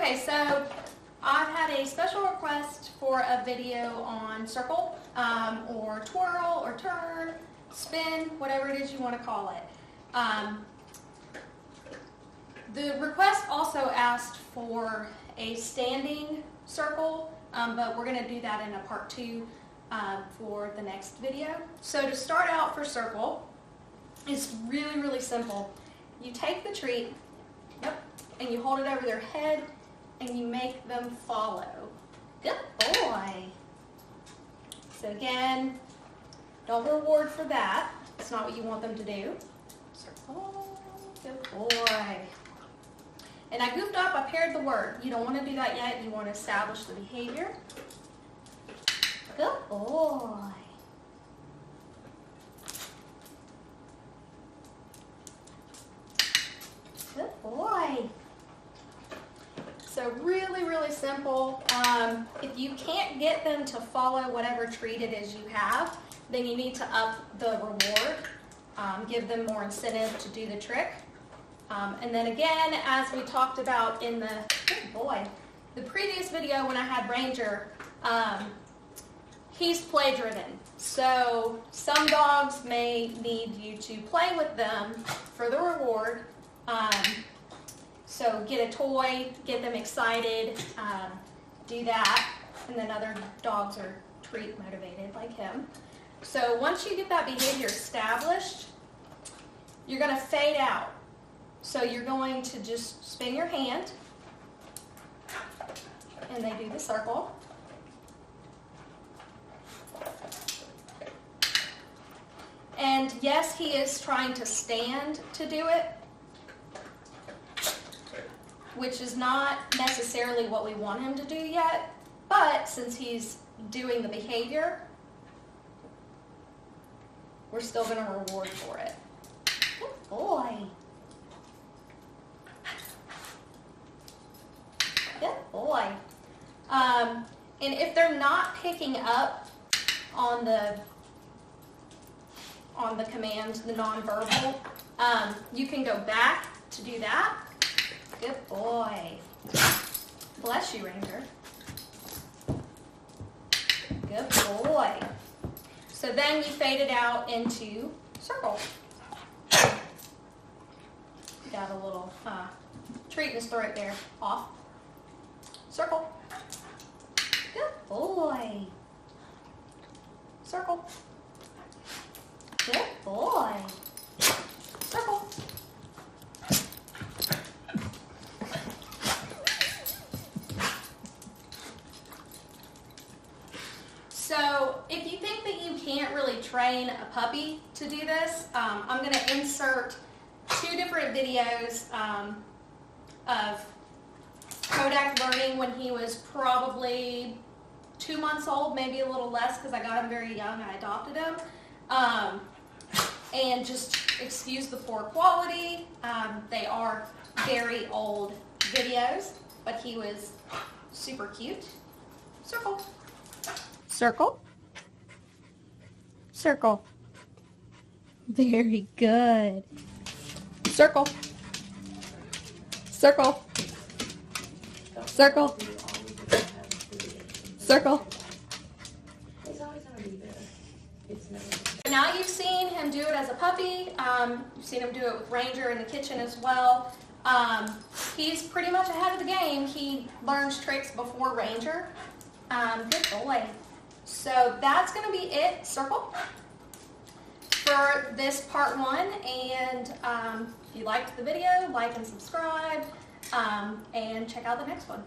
Okay, so I've had a special request for a video on circle, or twirl, or turn, spin, whatever it is you want to call it. The request also asked for a standing circle, but we're going to do that in a part 2 for the next video. So to start out for circle, it's really, really simple. You take the treat, and you hold it over their head, and you make them follow. Good boy. So again, don't reward for that. It's not what you want them to do. Circle. Good boy. And I goofed up, I paired the word. You don't want to do that yet. You want to establish the behavior. Good boy. Good boy. So really, really simple. If you can't get them to follow whatever treat it is you have, then you need to up the reward. Give them more incentive to do the trick. And then again, as we talked about in the, good boy, the previous video when I had Ranger, he's play driven. So some dogs may need you to play with them for the reward. So get a toy, get them excited, do that, and then other dogs are treat motivated like him. So once you get that behavior established, you're going to fade out. So you're going to just spin your hand, and they do the circle. And yes, he is trying to stand to do it, which is not necessarily what we want him to do yet, but since he's doing the behavior, we're still going to reward for it. Good boy. Good boy. And if they're not picking up on the command, the nonverbal, you can go back to do that. Good boy. Bless you, Ranger. Good boy. So then you fade it out into circle. Got a little treat in his throat there. Off. Circle. Good boy. Circle. Good boy. Circle. So if you think that you can't really train a puppy to do this, I'm going to insert 2 different videos of Kodak learning when he was probably 2 months old, maybe a little less because I got him very young. I adopted him. And just excuse the poor quality. They are very old videos, but he was super cute. Circle. Circle. Circle. Very good. Circle. Circle. Circle. Circle. Now you've seen him do it as a puppy. You've seen him do it with Ranger in the kitchen as well. He's pretty much ahead of the game. He learns tricks before Ranger. Good boy. So that's going to be it, circle, for this part 1. And if you liked the video, like and subscribe, and check out the next one.